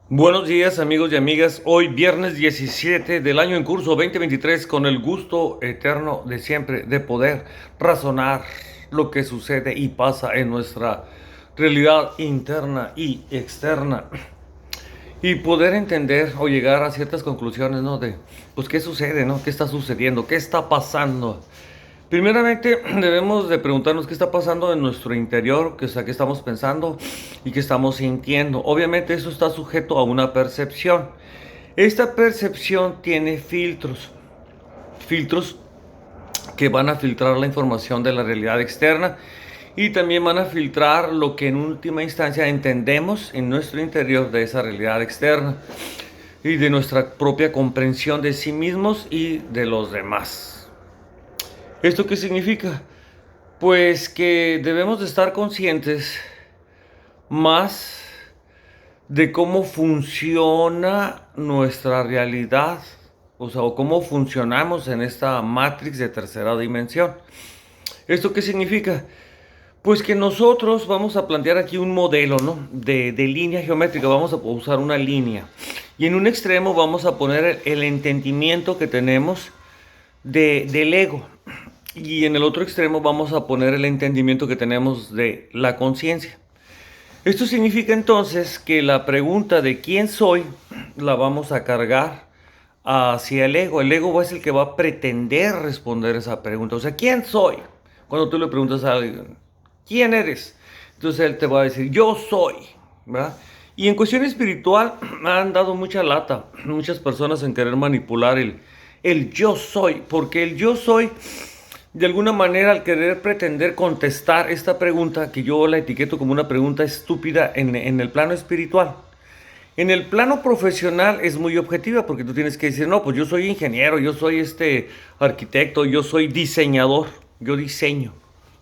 Buenos días amigos y amigas, hoy viernes 17 del año en curso 2023 con el gusto eterno de siempre de poder razonar lo que sucede y pasa en nuestra realidad interna y externa y poder entender o llegar a ciertas conclusiones, ¿no? De, pues, ¿qué sucede, no? ¿Qué está sucediendo? ¿Qué está pasando? Primeramente, debemos de preguntarnos qué está pasando en nuestro interior, qué estamos pensando y qué estamos sintiendo. Obviamente eso está sujeto a una percepción. Esta percepción tiene filtros que van a filtrar la información de la realidad externa y también van a filtrar lo que en última instancia entendemos en nuestro interior de esa realidad externa y de nuestra propia comprensión de sí mismos y de los demás. ¿Esto qué significa? Pues que debemos de estar conscientes más de cómo funciona nuestra realidad, o sea, o cómo funcionamos en esta matrix de tercera dimensión. ¿Esto qué significa? Pues que nosotros vamos a plantear aquí un modelo, ¿no? De línea geométrica, vamos a usar una línea. Y en un extremo vamos a poner el entendimiento que tenemos del ego. Y en el otro extremo vamos a poner el entendimiento que tenemos de la conciencia. Esto significa entonces que la pregunta de quién soy la vamos a cargar hacia el ego. El ego es el que va a pretender responder esa pregunta. O sea, ¿quién soy? Cuando tú le preguntas a alguien, ¿quién eres? Entonces él te va a decir, yo soy, ¿verdad? Y en cuestión espiritual han dado mucha lata muchas personas en querer manipular el yo soy, porque el yo soy, de alguna manera, al querer pretender contestar esta pregunta, que yo la etiqueto como una pregunta estúpida en el plano espiritual. En el plano profesional es muy objetiva porque tú tienes que decir, no, pues yo soy ingeniero, yo soy arquitecto, yo soy diseñador, yo diseño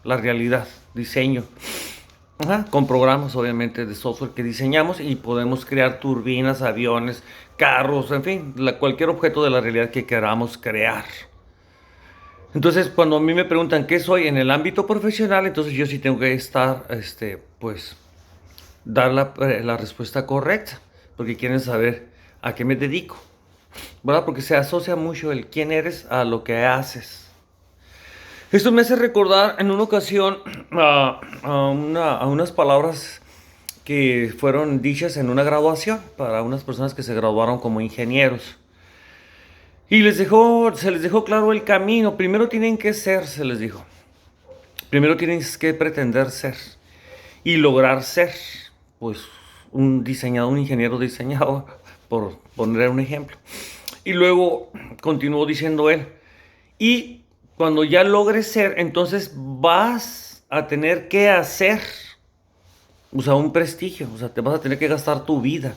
la realidad, diseño. Ajá, con programas obviamente de software que diseñamos y podemos crear turbinas, aviones, carros, en fin, cualquier objeto de la realidad que queramos crear. Entonces, cuando a mí me preguntan qué soy en el ámbito profesional, entonces yo sí tengo que estar, pues, dar la respuesta correcta, porque quieren saber a qué me dedico, ¿verdad? Porque se asocia mucho el quién eres a lo que haces. Esto me hace recordar en una ocasión a unas palabras que fueron dichas en una graduación para unas personas que se graduaron como ingenieros. Y se les dejó claro el camino. Primero tienen que ser, se les dijo. Primero tienes que pretender ser y lograr ser, pues, un diseñador, un ingeniero diseñador, por poner un ejemplo. Y luego continuó diciendo él, y cuando ya logres ser, entonces vas a tener que hacer, o sea, un prestigio, o sea, te vas a tener que gastar tu vida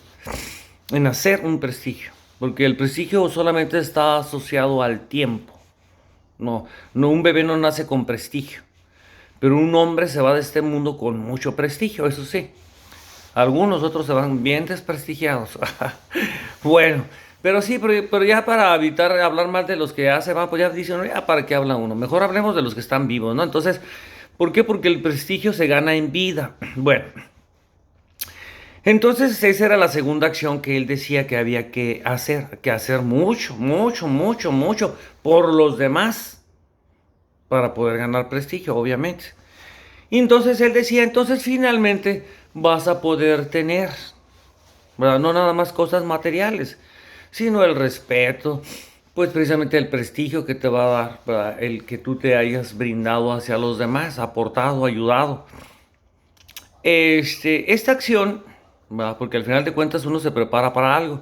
en hacer un prestigio, porque el prestigio solamente está asociado al tiempo. No, no, un bebé no nace con prestigio, pero un hombre se va de este mundo con mucho prestigio, eso sí. Algunos otros se van bien desprestigiados. Bueno, pero sí, pero ya para evitar hablar mal de los que ya se van, pues ya dicen, "No, ya para qué habla uno. Mejor hablemos de los que están vivos, ¿no?" Entonces, ¿por qué? Porque el prestigio se gana en vida. Bueno, entonces esa era la segunda acción que él decía que había que hacer mucho, mucho, mucho, mucho por los demás para poder ganar prestigio, obviamente. Y entonces él decía, entonces finalmente vas a poder tener, ¿verdad? No nada más cosas materiales, sino el respeto, pues precisamente el prestigio que te va a dar, ¿verdad? El que tú te hayas brindado hacia los demás, aportado, ayudado. Esta acción, ¿verdad? Porque al final de cuentas uno se prepara para algo.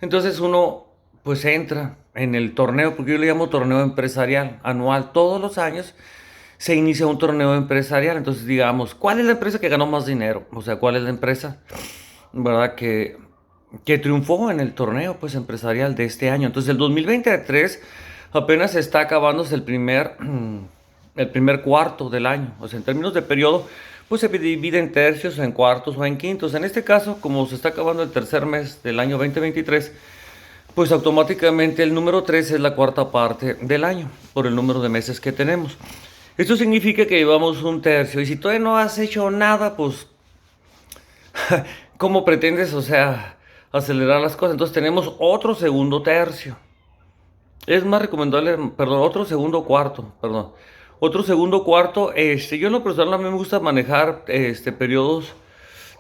Entonces uno pues entra en el torneo, porque yo le llamo torneo empresarial anual. Todos los años se inicia un torneo empresarial. Entonces digamos, ¿cuál es la empresa que ganó más dinero? O sea, ¿cuál es la empresa, verdad, que triunfó en el torneo pues empresarial de este año? Entonces el 2023 apenas está acabándose el primer cuarto del año. O sea, en términos de periodo, pues se divide en tercios, en cuartos o en quintos. En este caso, como se está acabando el tercer mes del año 2023, pues automáticamente el número 3 es la cuarta parte del año, por el número de meses que tenemos. Esto significa que llevamos un tercio, y si todavía no has hecho nada, pues, ¿cómo pretendes, o sea, acelerar las cosas. Entonces tenemos otro segundo tercio. Es más recomendable, perdón, otro segundo cuarto, perdón. Otro segundo cuarto, yo en lo personal a mí me gusta manejar periodos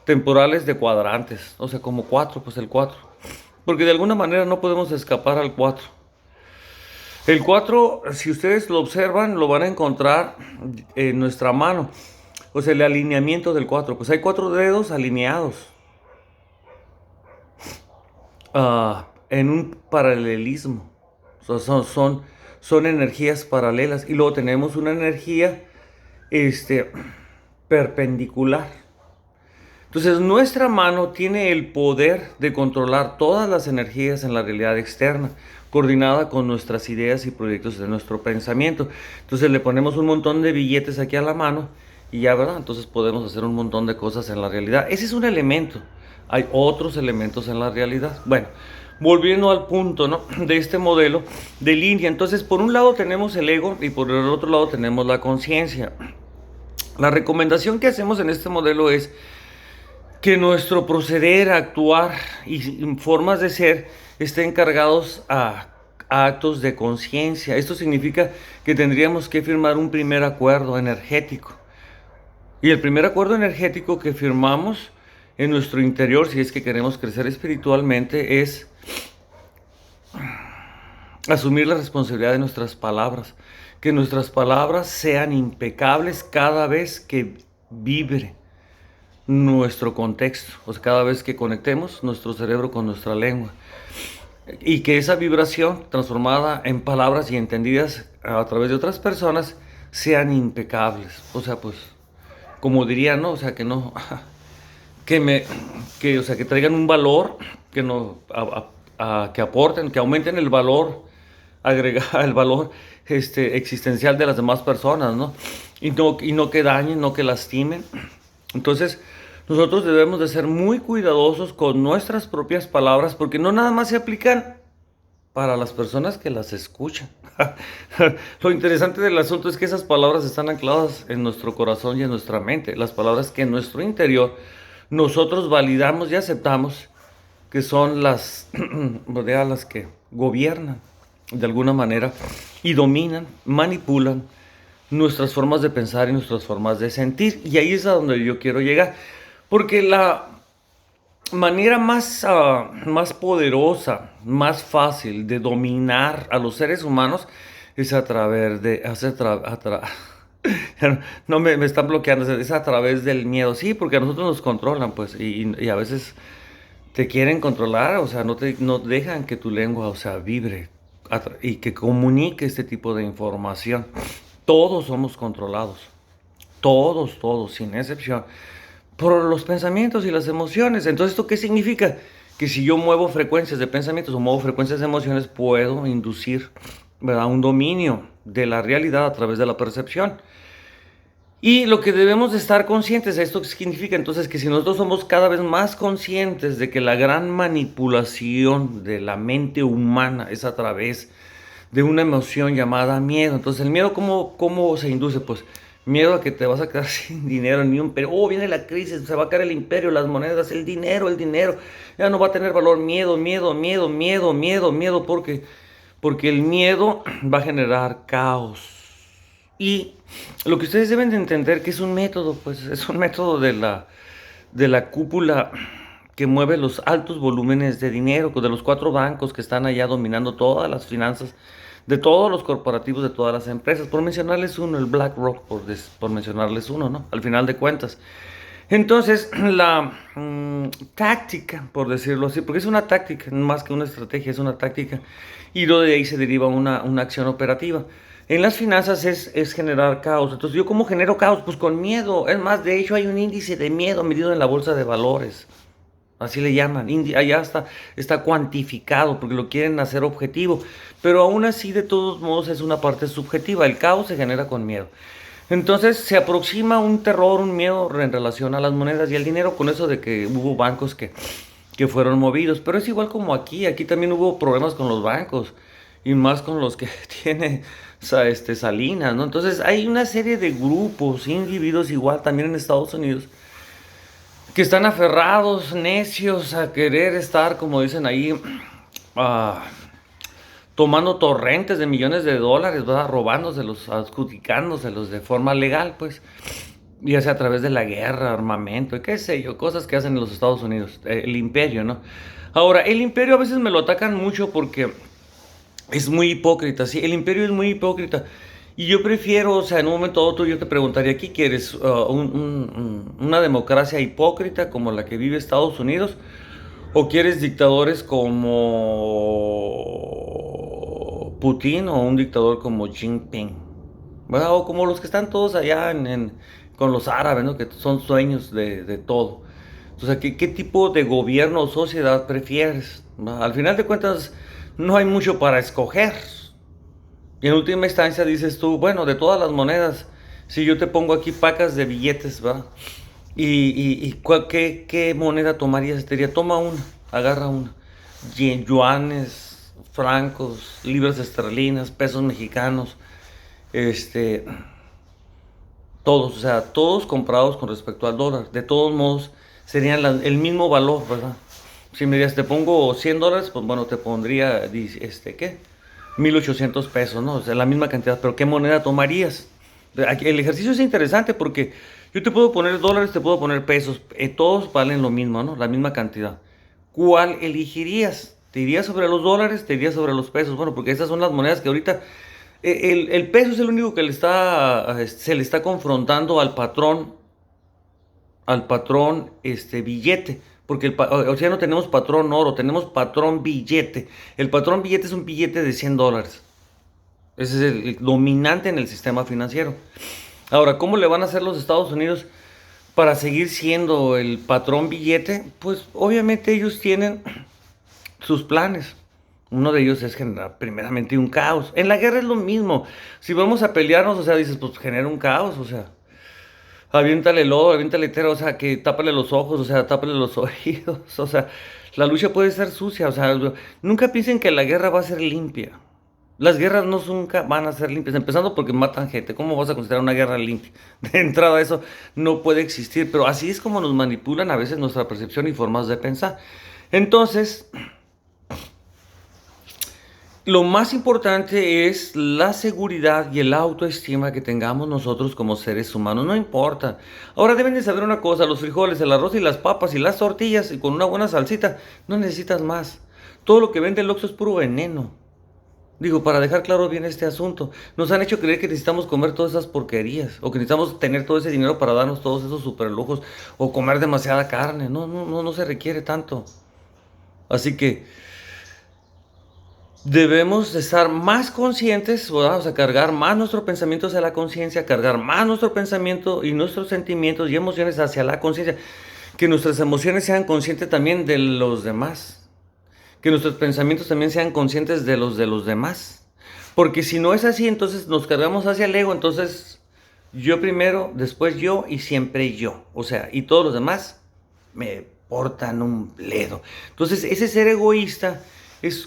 temporales de cuadrantes, o sea, como 4, pues el 4. Porque de alguna manera no podemos escapar al 4. El 4, si ustedes lo observan, lo van a encontrar en nuestra mano. O sea, el alineamiento del 4. Pues hay 4 dedos alineados en un paralelismo. O sea, son energías paralelas. Y luego tenemos una energía perpendicular. Entonces, nuestra mano tiene el poder de controlar todas las energías en la realidad externa, coordinada con nuestras ideas y proyectos de nuestro pensamiento. Entonces, le ponemos un montón de billetes aquí a la mano y ya, ¿verdad? Entonces, podemos hacer un montón de cosas en la realidad. Ese es un elemento. Hay otros elementos en la realidad. Bueno, volviendo al punto, ¿no?, de este modelo de línea. Entonces, por un lado tenemos el ego y por el otro lado tenemos la conciencia. La recomendación que hacemos en este modelo es que nuestro proceder, actuar y formas de ser estén cargados a actos de conciencia. Esto significa que tendríamos que firmar un primer acuerdo energético. Y el primer acuerdo energético que firmamos en nuestro interior, si es que queremos crecer espiritualmente, es asumir la responsabilidad de nuestras palabras. Que nuestras palabras sean impecables cada vez que vibre nuestro contexto, o sea, cada vez que conectemos nuestro cerebro con nuestra lengua, y que esa vibración transformada en palabras y entendidas a través de otras personas sean impecables. O sea, pues, como diría, ¿no? O sea, que no, o sea, que traigan un valor, que no, que aporten, que aumenten el valor, agregar el valor existencial de las demás personas, ¿no? Y no que dañen, no que lastimen. Entonces, nosotros debemos de ser muy cuidadosos con nuestras propias palabras, porque no nada más se aplican para las personas que las escuchan. Lo interesante del asunto es que esas palabras están ancladas en nuestro corazón y en nuestra mente. Las palabras que en nuestro interior nosotros validamos y aceptamos, que son las que gobiernan de alguna manera y dominan, manipulan nuestras formas de pensar y nuestras formas de sentir. Y ahí es a donde yo quiero llegar. Porque la manera más poderosa, más fácil de dominar a los seres humanos es a través de... no me están bloqueando, es a través del miedo. Sí, porque a nosotros nos controlan, pues, y a veces te quieren controlar, o sea, no dejan que tu lengua, o sea, vibre y que comunique este tipo de información. Todos somos controlados, todos, sin excepción, por los pensamientos y las emociones. Entonces, ¿esto qué significa? Que si yo muevo frecuencias de pensamientos o muevo frecuencias de emociones, puedo inducir, ¿verdad?, un dominio de la realidad a través de la percepción. Y lo que debemos de estar conscientes, ¿esto qué significa? Entonces, que si nosotros somos cada vez más conscientes de que la gran manipulación de la mente humana es a través de una emoción llamada miedo. Entonces, el miedo, ¿cómo se induce? Pues miedo a que te vas a quedar sin dinero, ni un imperio. Oh, viene la crisis, se va a caer el imperio, las monedas, el dinero, ya no va a tener valor. Miedo, porque el miedo va a generar caos. Y lo que ustedes deben de entender que es un método, pues es un método de la cúpula que mueve los altos volúmenes de dinero, de los 4 bancos que están allá dominando todas las finanzas de todos los corporativos, de todas las empresas. Por mencionarles uno, el BlackRock, por mencionarles uno, ¿no? Al final de cuentas. Entonces, la táctica, por decirlo así, porque es una táctica, más que una estrategia, es una táctica, y lo de ahí se deriva una acción operativa. En las finanzas es generar caos. Entonces, ¿yo cómo genero caos? Pues con miedo. Es más, de hecho, hay un índice de miedo medido en la bolsa de valores. Así le llaman, allá está cuantificado porque lo quieren hacer objetivo, pero aún así de todos modos es una parte subjetiva. El caos se genera con miedo. Entonces se aproxima un terror, un miedo en relación a las monedas y el dinero, con eso de que hubo bancos que fueron movidos, pero es igual como aquí también hubo problemas con los bancos y más con los que tiene Salinas, ¿no? Entonces hay una serie de grupos, individuos igual también en Estados Unidos, que están aferrados, necios a querer estar, como dicen ahí, ah, tomando torrentes de millones de dólares, ¿verdad? Robándoselos, adjudicándoselos de forma legal, pues, ya sea a través de la guerra, armamento, y qué sé yo, cosas que hacen en los Estados Unidos, el imperio, ¿no? Ahora, el imperio a veces me lo atacan mucho porque es muy hipócrita, sí, el imperio es muy hipócrita. Y yo prefiero, o sea, en un momento u otro yo te preguntaría, ¿qué quieres? ¿Una democracia hipócrita como la que vive Estados Unidos? ¿O quieres dictadores como Putin o un dictador como Jinping? ¿Verdad? O como los que están todos allá con los árabes, ¿no? Que son dueños de todo. O sea, ¿qué tipo de gobierno o sociedad prefieres? ¿Va? Al final de cuentas, no hay mucho para escoger. Y en última instancia dices tú, bueno, de todas las monedas, si yo te pongo aquí pacas de billetes, ¿va? ¿Qué moneda tomarías? Te diría, toma una, agarra una. Yuanes, francos, libras esterlinas, pesos mexicanos, este, todos, o sea, todos comprados con respecto al dólar. De todos modos, serían el mismo valor, ¿verdad? Si me dirías, te pongo $100, pues bueno, te pondría, ¿qué? 1,800 pesos, ¿no? O sea, la misma cantidad, pero ¿qué moneda tomarías? El ejercicio es interesante porque yo te puedo poner dólares, te puedo poner pesos, todos valen lo mismo, ¿no? La misma cantidad. ¿Cuál elegirías? ¿Te irías sobre los dólares? ¿Te irías sobre los pesos? Bueno, porque esas son las monedas que ahorita el peso es el único que se le está confrontando al patrón billete, porque o sea, no tenemos patrón oro, tenemos patrón billete. El patrón billete es un billete de $100. Ese es el dominante en el sistema financiero. Ahora, ¿cómo le van a hacer los Estados Unidos para seguir siendo el patrón billete? Pues obviamente ellos tienen sus planes. Uno de ellos es generar primeramente un caos. En la guerra es lo mismo. Si vamos a pelearnos, o sea, dices, pues genera un caos, o sea, aviéntale lodo, aviéntale tierra, o sea, que tápale los ojos, o sea, tápale los oídos, o sea, la lucha puede ser sucia, o sea, nunca piensen que la guerra va a ser limpia. Las guerras nunca van a ser limpias, empezando porque matan gente. ¿Cómo vas a considerar una guerra limpia? De entrada eso no puede existir, pero así es como nos manipulan a veces nuestra percepción y formas de pensar. Entonces, lo más importante es la seguridad y el autoestima que tengamos nosotros como seres humanos, no importa. Ahora deben de saber una cosa, los frijoles, el arroz y las papas y las tortillas y con una buena salsita, no necesitas más. Todo lo que vende el Oxxo es puro veneno. Digo, para dejar claro bien este asunto, nos han hecho creer que necesitamos comer todas esas porquerías, o que necesitamos tener todo ese dinero para darnos todos esos superlujos, o comer demasiada carne. No se requiere tanto. Así que debemos estar más conscientes, vamos a cargar más nuestros pensamientos hacia la conciencia, cargar más nuestro pensamiento y nuestros sentimientos y emociones hacia la conciencia, que nuestras emociones sean conscientes también de los demás. Que nuestros pensamientos también sean conscientes de los demás. Porque si no es así, entonces nos cargamos hacia el ego, entonces yo primero, después yo y siempre yo. O sea, y todos los demás me portan un bledo. Entonces ese ser egoísta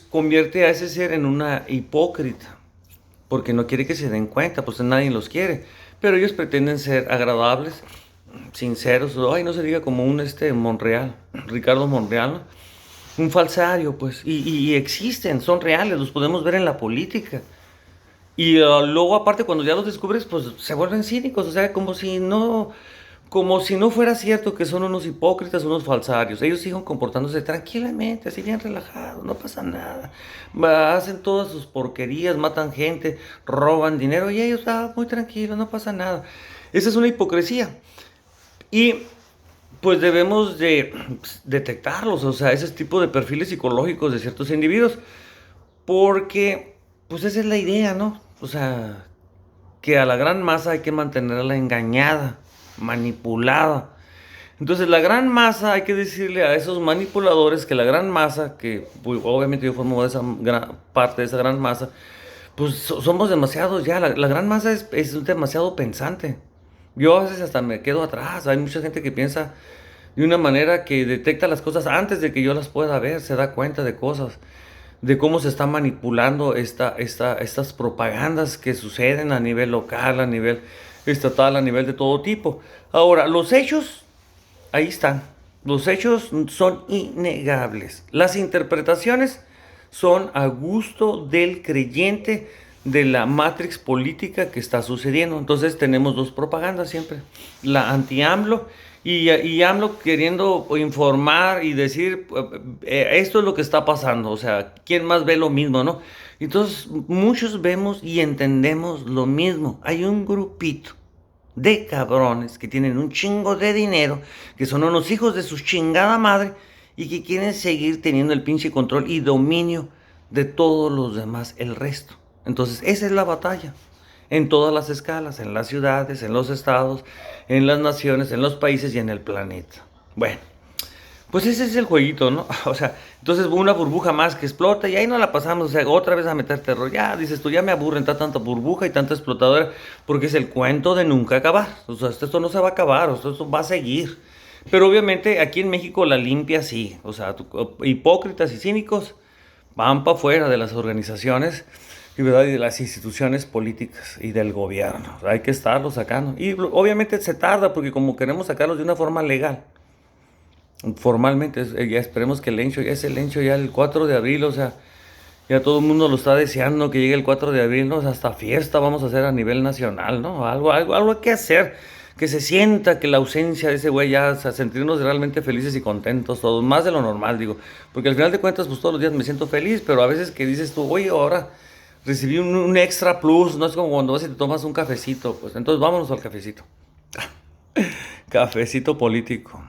convierte a ese ser en una hipócrita. Porque no quiere que se den cuenta, pues nadie los quiere. Pero ellos pretenden ser agradables, sinceros. Ay, no se diga como un Monreal, Ricardo Monreal, ¿no? Un falsario, pues, y existen, son reales, los podemos ver en la política. Y luego, aparte, cuando ya los descubres, pues se vuelven cínicos, o sea, como si no fuera cierto que son unos hipócritas, unos falsarios. Ellos siguen comportándose tranquilamente, así bien relajados, no pasa nada. Hacen todas sus porquerías, matan gente, roban dinero, y ellos están muy tranquilos, no pasa nada. Esa es una hipocresía. Y pues debemos de detectarlos, o sea, ese tipo de perfiles psicológicos de ciertos individuos, porque pues esa es la idea, ¿no? O sea, que a la gran masa hay que mantenerla engañada, manipulada. Entonces la gran masa, hay que decirle a esos manipuladores que la gran masa, que pues, obviamente yo formo parte de esa gran masa, pues somos demasiados ya, la gran masa es demasiado pensante. Yo a veces hasta me quedo atrás. Hay mucha gente que piensa de una manera que detecta las cosas antes de que yo las pueda ver, se da cuenta de cosas, de cómo se está manipulando estas propagandas que suceden a nivel local, a nivel estatal, a nivel de todo tipo. Ahora, los hechos, ahí están. Los hechos son innegables. Las interpretaciones son a gusto del creyente de la matrix política que está sucediendo. Entonces tenemos dos propagandas siempre. La anti-AMLO y AMLO queriendo informar y decir, esto es lo que está pasando. O sea, ¿quién más ve lo mismo, no? Entonces muchos vemos y entendemos lo mismo. Hay un grupito de cabrones que tienen un chingo de dinero, que son unos hijos de su chingada madre y que quieren seguir teniendo el pinche control y dominio de todos los demás, el resto. Entonces, esa es la batalla. En todas las escalas, en las ciudades, en los estados, en las naciones, en los países y en el planeta. Bueno, pues ese es el jueguito, ¿no? O sea, entonces una burbuja más que explota y ahí no la pasamos, o sea, otra vez a meter terror. Ya, dices tú, ya me aburren tanta burbuja y tanta explotadora, porque es el cuento de nunca acabar. O sea, esto no se va a acabar, esto va a seguir. Pero obviamente aquí en México la limpia sí, o sea, hipócritas y cínicos van para afuera de las organizaciones y, ¿verdad? Y de las instituciones políticas y del gobierno. Hay que estarlos sacando. Y obviamente se tarda porque como queremos sacarlos de una forma legal. Formalmente, ya esperemos que el hecho ya el 4 de abril, o sea, ya todo el mundo lo está deseando que llegue el 4 de abril, ¿no? O sea, hasta fiesta vamos a hacer a nivel nacional, ¿no? Algo hay que hacer, que se sienta que la ausencia de ese güey ya, o sea, sentirnos realmente felices y contentos todos, más de lo normal, digo, porque al final de cuentas, pues todos los días me siento feliz, pero a veces que dices tú, oye, ahora recibí un extra plus, no es como cuando vas y te tomas un cafecito, pues entonces vámonos al cafecito. Cafecito político.